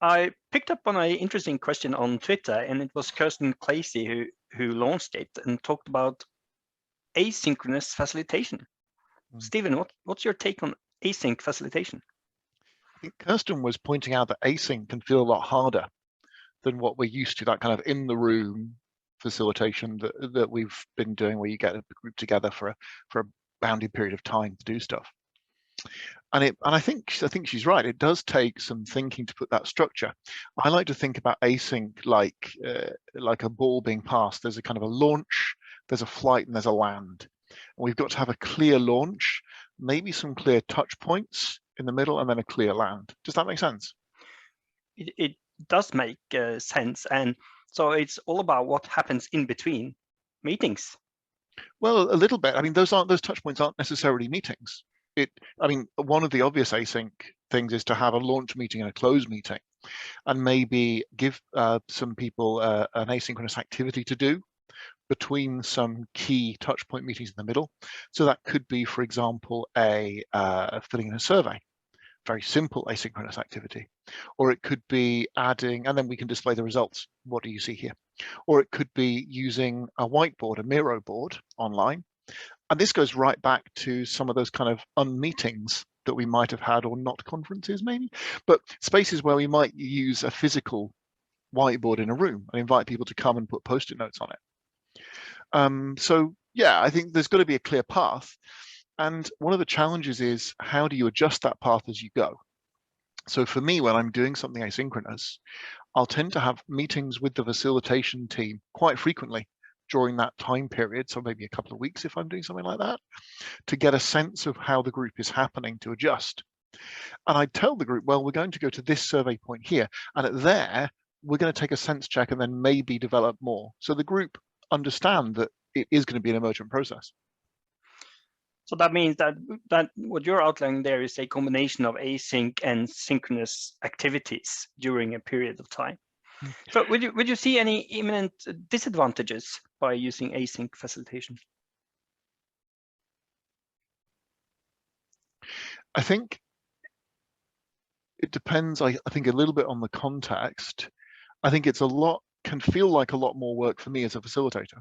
I picked up on an interesting question on Twitter, and it was Kirsten Clacey who launched it and talked about asynchronous facilitation. Stephen, what's your take on async facilitation? I think Kirsten was pointing out that async can feel a lot harder than what we're used to, that kind of in the room facilitation that we've been doing, where you get a group together for a bounded period of time to do stuff. And I think she's right. It does take some thinking to put that structure. I like to think about async like a ball being passed. There's a kind of a launch, there's a flight, and there's a land. And we've got to have a clear launch, maybe some clear touch points in the middle, and then a clear land. Does that make sense? It does make sense, and so it's all about what happens in between meetings. Well, a little bit. I mean, those touch points aren't necessarily meetings. I mean, one of the obvious async things is to have a launch meeting and a close meeting, and maybe give some people an asynchronous activity to do between some key touch point meetings in the middle. So that could be, for example, filling in a survey, very simple asynchronous activity. Or it could be adding, and then we can display the results. What do you see here? Or it could be using a whiteboard, a Miro board online. And this goes right back to some of those kind of unmeetings that we might have had, or not conferences maybe, but spaces where we might use a physical whiteboard in a room and invite people to come and put post-it notes on it. So yeah, I think there's got to be a clear path. And one of the challenges is, how do you adjust that path as you go? So for me, when I'm doing something asynchronous, I'll tend to have meetings with the facilitation team quite frequently during that time period, so maybe a couple of weeks if I'm doing something like that, to get a sense of how the group is happening, to adjust. And I tell the group, well, we're going to go to this survey point here, and at there, we're going to take a sense check and then maybe develop more. So the group understand that it is going to be an emergent process. So that means that what you're outlining there is a combination of async and synchronous activities during a period of time. So would you see any imminent disadvantages by using async facilitation? I think it depends, I think, a little bit on the context. I think can feel like a lot more work for me as a facilitator,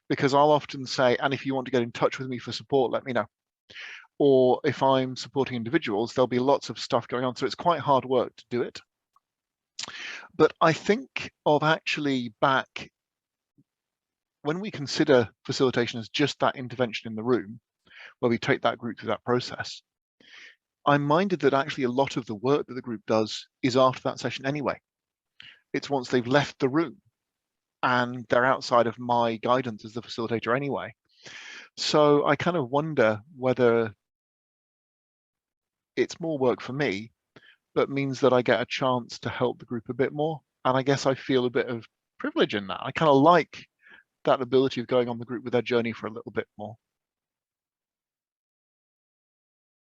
because I'll often say, and if you want to get in touch with me for support, let me know. Or if I'm supporting individuals, there'll be lots of stuff going on. So it's quite hard work to do it. But I think of actually back, when we consider facilitation as just that intervention in the room, where we take that group through that process, I'm minded that actually a lot of the work that the group does is after that session anyway. It's once they've left the room and they're outside of my guidance as the facilitator anyway. So I kind of wonder whether it's more work for me, but means that I get a chance to help the group a bit more. And I guess I feel a bit of privilege in that. I kind of like that ability of going on the group with their journey for a little bit more.